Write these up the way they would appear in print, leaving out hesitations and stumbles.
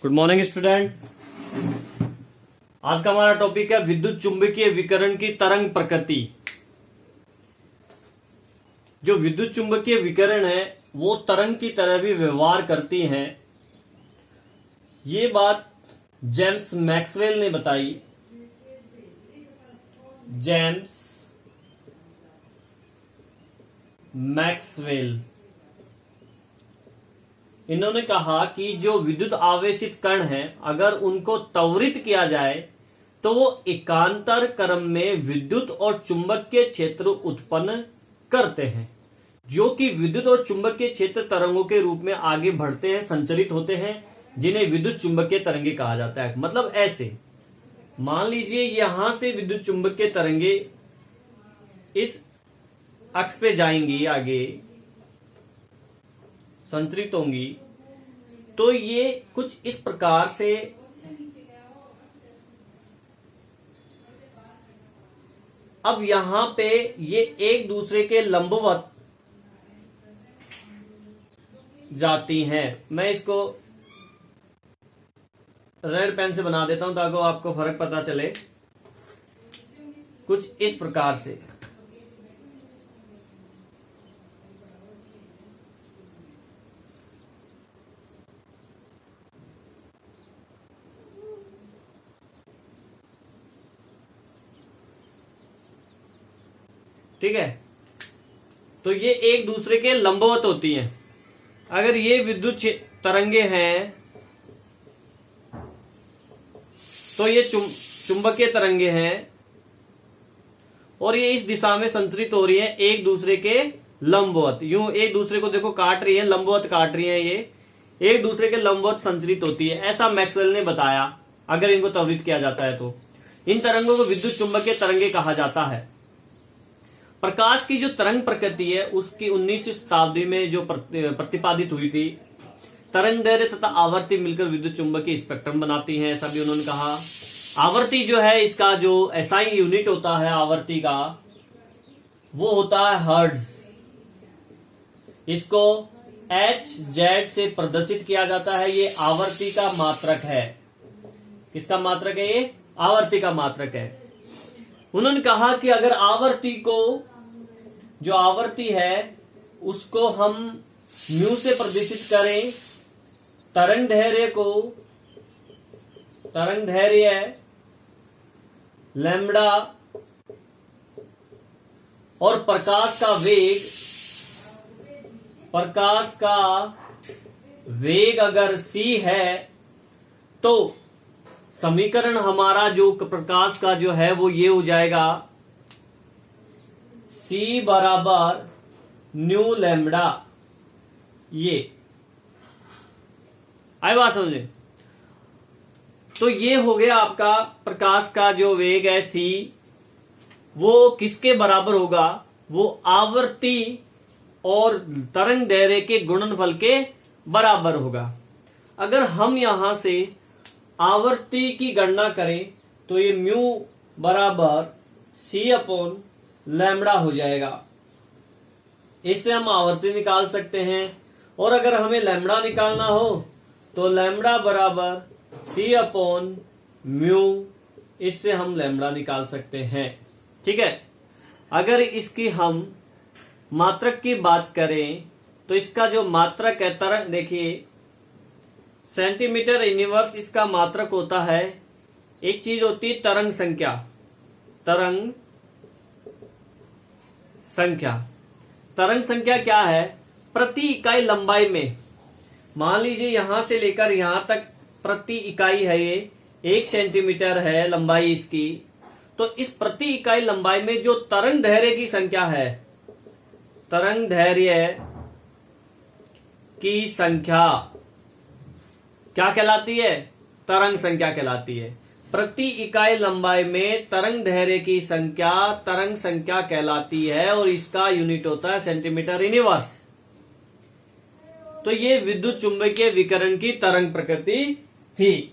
Good morning students. आज का हमारा टॉपिक है विद्युत चुंबकीय विकिरण की तरंग प्रकृति। जो विद्युत चुंबकीय विकिरण है वो तरंग की तरह भी व्यवहार करती हैं। ये बात जेम्स मैक्सवेल ने बताई। जेम्स मैक्सवेल इन्होंने कहा कि जो विद्युत आवेशित कण हैं अगर उनको त्वरित किया जाए तो वो एकांतर क्रम में विद्युत और चुंबकीय क्षेत्र उत्पन्न करते हैं, जो कि विद्युत और चुंबकीय क्षेत्र तरंगों के रूप में आगे बढ़ते हैं, संचरित होते हैं, जिन्हें विद्युत चुंबकीय तरंगे कहा जाता है। मतलब ऐसे मान लीजिए यहां से विद्युत चुंबकीय तरंगे इस अक्ष पे जाएंगी, आगे संचरित होंगी, तो ये कुछ इस प्रकार से अब यहां पे ये एक दूसरे के लंबवत जाती हैं। मैं इसको रेड पेन से बना देता हूं ताकि आपको फर्क पता चले। कुछ इस प्रकार से ठीक है, तो ये एक दूसरे के लंबवत होती हैं। अगर ये विद्युत तरंगे हैं तो ये चुंबकीय तरंगे हैं और ये इस दिशा में संचरित हो रही हैं एक दूसरे के लंबवत। यूं एक दूसरे को देखो काट रही है, लंबवत काट रही है, ये एक दूसरे के लंबवत संचरित होती है, ऐसा मैक्सवेल ने बताया। अगर इनको त्वरित किया जाता है तो इन तरंगों को विद्युत चुंबकीय तरंगे कहा जाता है। प्रकाश की जो तरंग प्रकृति है उसकी 19वीं शताब्दी में जो प्रतिपादित हुई थी। तरंग दैर्घ्य तथा आवर्ती मिलकर विद्युत चुंबकीय स्पेक्ट्रम बनाती हैं, ऐसा भी उन्होंने कहा। आवर्ती जो है इसका जो एसआई यूनिट होता है आवर्ती का, वो होता है हर्ट्ज। इसको Hz से प्रदर्शित किया जाता है। ये आवर्ती का मात्रक है। किसका मात्रक है? ये आवर्ती का मात्रक है। उन्होंने कहा कि अगर आवर्ती को, जो आवर्ती है उसको हम म्यू से प्रदर्शित करें, तरंग दैर्घ्य लैम्बडा और प्रकाश का वेग अगर c है तो समीकरण हमारा जो प्रकाश का जो है वो ये हो जाएगा, c बराबर न्यू लैम्बडा। ये आई बात समझे? तो ये हो गया आपका प्रकाश का जो वेग है c, वो किसके बराबर होगा? वो आवर्ती और तरंग दैर्घ्य के गुणनफल के बराबर होगा। अगर हम यहां से आवर्ती की गणना करें तो ये म्यू बराबर c अपॉन लैम्बडा हो जाएगा। इससे हम आवर्ती निकाल सकते हैं। और अगर हमें लैम्बडा निकालना हो तो लैम्बडा बराबर c अपॉन म्यू, इससे हम लैम्बडा निकाल सकते हैं। ठीक है, अगर इसकी हम मात्रक की बात करें तो इसका जो मात्रक है, तरंग देखिए सेंटीमीटर इनवर्स इसका मात्रक होता है। एक चीज होती है तरंग संख्या। तरंग संख्या क्या है? प्रति इकाई लंबाई में। मान लीजिए यहां से लेकर यहां तक प्रति इकाई है, ये 1 सेंटीमीटर है लंबाई इसकी। तो इस प्रति इकाई लंबाई में जो तरंग दैर्घ्य की संख्या है, तरंग दैर्घ्य की संख्या क्या कहलाती है? तरंग संख्या कहलाती है। प्रति इकाई लंबाई में तरंग दैर्घ्य की संख्या तरंग संख्या कहलाती है और इसका यूनिट होता है सेंटीमीटर इनवर्स। तो ये विद्युत चुंबकीय विकिरण की तरंग प्रकृति थी।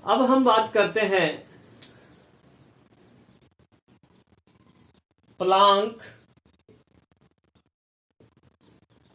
अब हम बात करते हैं प्लांक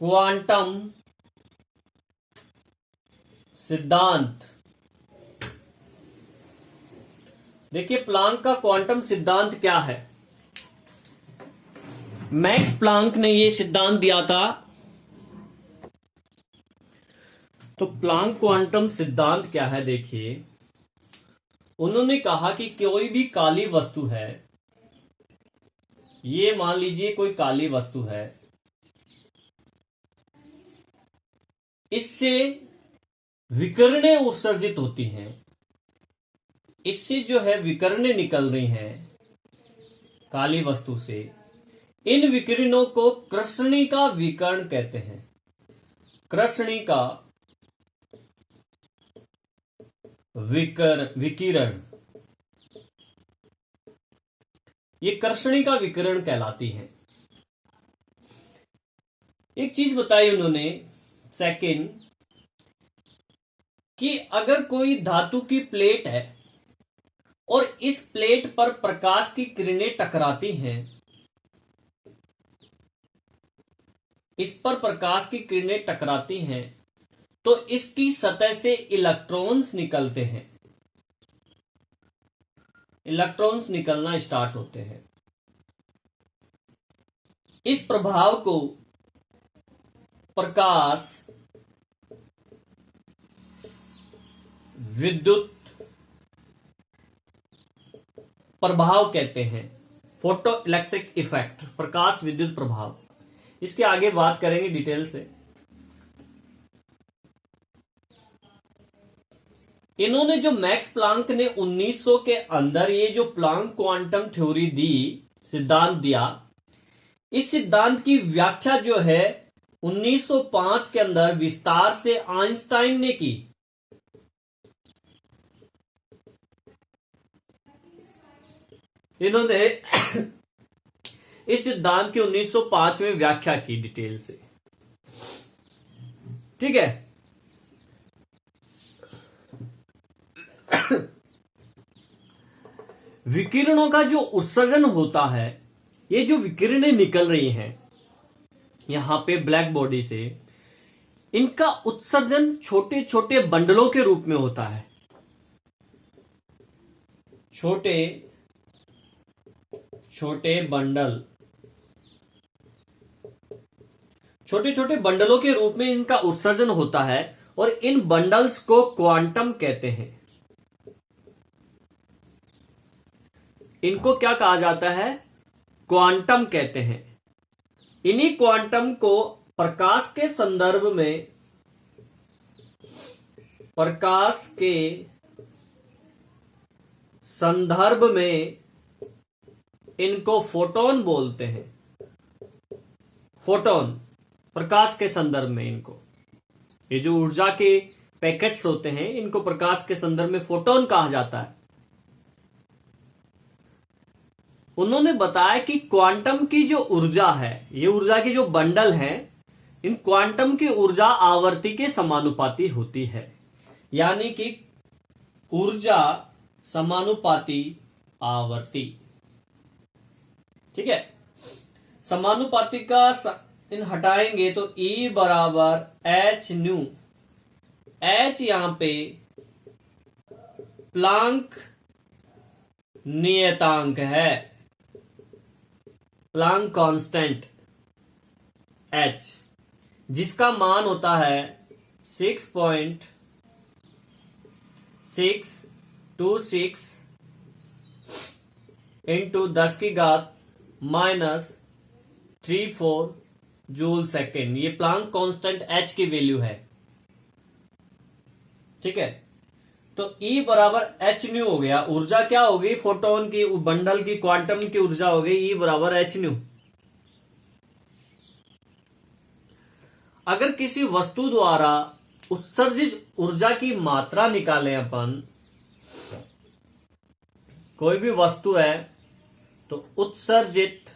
क्वांटम सिद्धांत। देखिए प्लांक का क्वांटम सिद्धांत क्या है। मैक्स प्लांक ने यह सिद्धांत दिया था। तो प्लांक क्वांटम सिद्धांत क्या है, देखिए उन्होंने कहा कि कोई भी काली वस्तु है, ये मान लीजिए कोई काली वस्तु है, इससे विकिरणें उत्सर्जित होती हैं, इससे जो है विकिरणें निकल रही हैं काली वस्तु से। इन विकिरणों को कृष्णिका विकिरण कहते हैं। कृष्णिका विकिरण, ये कृष्णिका विकिरण कहलाती है। एक चीज बताई उन्होंने सेकंड, कि अगर कोई धातु की प्लेट है और इस प्लेट पर प्रकाश की किरणें टकराती हैं, इस पर प्रकाश की किरणें टकराती हैं, तो इसकी सतह से इलेक्ट्रॉन्स निकलते हैं, इलेक्ट्रॉन्स निकलना स्टार्ट होते हैं। इस प्रभाव को प्रकाश विद्युत प्रभाव कहते हैं। फोटो इलेक्ट्रिक इफेक्ट, प्रकाश विद्युत प्रभाव। इसके आगे बात करेंगे डिटेल से। इन्होंने जो मैक्स प्लांक ने 1900 के अंदर ये जो प्लांक क्वांटम थ्योरी दी, सिद्धांत दिया, इस सिद्धांत की व्याख्या जो है 1905 के अंदर विस्तार से आइंस्टाइन ने की। इन्होंने इस सिद्धांत की 1905 में व्याख्या की डिटेल से, ठीक है। विकिरणों का जो उत्सर्जन होता है, ये जो विकिरणें निकल रही हैं यहां पे ब्लैक बॉडी से, इनका उत्सर्जन छोटे छोटे बंडलों के रूप में होता है। छोटे छोटे बंडल, छोटे छोटे बंडलों के रूप में इनका उत्सर्जन होता है, और इन बंडल्स को क्वांटम कहते हैं। इनको क्या कहा जाता है, क्वांटम कहते हैं। इन्हीं क्वांटम को प्रकाश के संदर्भ में, प्रकाश के संदर्भ में इनको फोटोन बोलते हैं। फोटोन, प्रकाश के संदर्भ में इनको, ये जो ऊर्जा के पैकेट्स होते हैं, इनको प्रकाश के संदर्भ में फोटोन कहा जाता है। उन्होंने बताया कि क्वांटम की जो ऊर्जा है, ये ऊर्जा की जो बंडल है, इन क्वांटम की ऊर्जा आवर्ती के समानुपाती होती है। यानी कि ऊर्जा समानुपाती आवर्ती, ठीक है। समानुपाती का इन हटाएंगे तो E बराबर एच न्यू। एच यहां पे प्लांक नियतांक है, प्लांक कांस्टेंट H, जिसका मान होता है 6.626 इंटू 10⁻³ जूल सेकेंड। ये प्लांक कांस्टेंट H की वैल्यू है, ठीक है। तो E बराबर एच न्यू हो गया। ऊर्जा क्या हो गई, फोटोन की, बंडल की, क्वांटम की ऊर्जा हो गई E बराबर एच न्यू। अगर किसी वस्तु द्वारा उत्सर्जित ऊर्जा की मात्रा निकालें अपन, कोई भी वस्तु है तो उत्सर्जित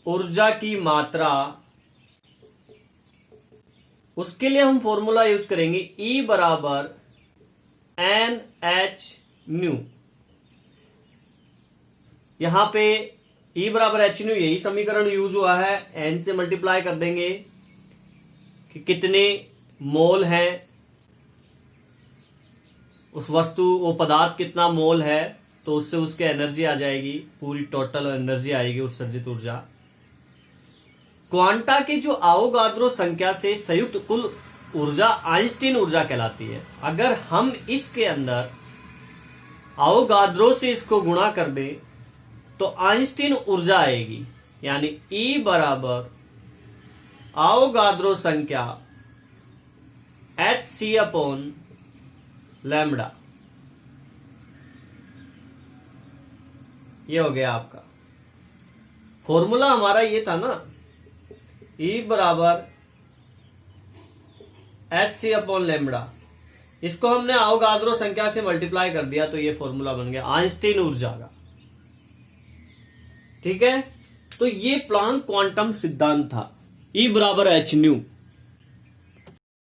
ऊर्जा की मात्रा उसके लिए हम फॉर्मूला यूज करेंगे E बराबर NH न्यू। यहां पे E बराबर एच न्यू यही समीकरण यूज हुआ है, N से मल्टीप्लाई कर देंगे कि कितने मोल है उस वस्तु, वो पदार्थ कितना मोल है, तो उससे उसके एनर्जी आ जाएगी, पूरी टोटल एनर्जी आएगी, उत्सर्जित ऊर्जा। क्वांटा की जो आवोगाद्रो संख्या से संयुक्त कुल ऊर्जा आइंस्टीन ऊर्जा कहलाती है। अगर हम इसके अंदर आवोगाद्रो से इसको गुणा कर दें तो आइंस्टीन ऊर्जा आएगी, यानी E बराबर आवोगाद्रो संख्या hc अपॉन लैम्बडा। ये हो गया आपका फॉर्मूला, हमारा ये था ना, E बराबर hc अपॉन लैम्बडा। इसको हमने आवोगाद्रो संख्या से मल्टीप्लाई कर दिया तो ये फॉर्मूला बन गया आइंस्टीन ऊर्जा का। ठीक है, तो ये प्लांक क्वांटम सिद्धांत था, E बराबर h न्यू।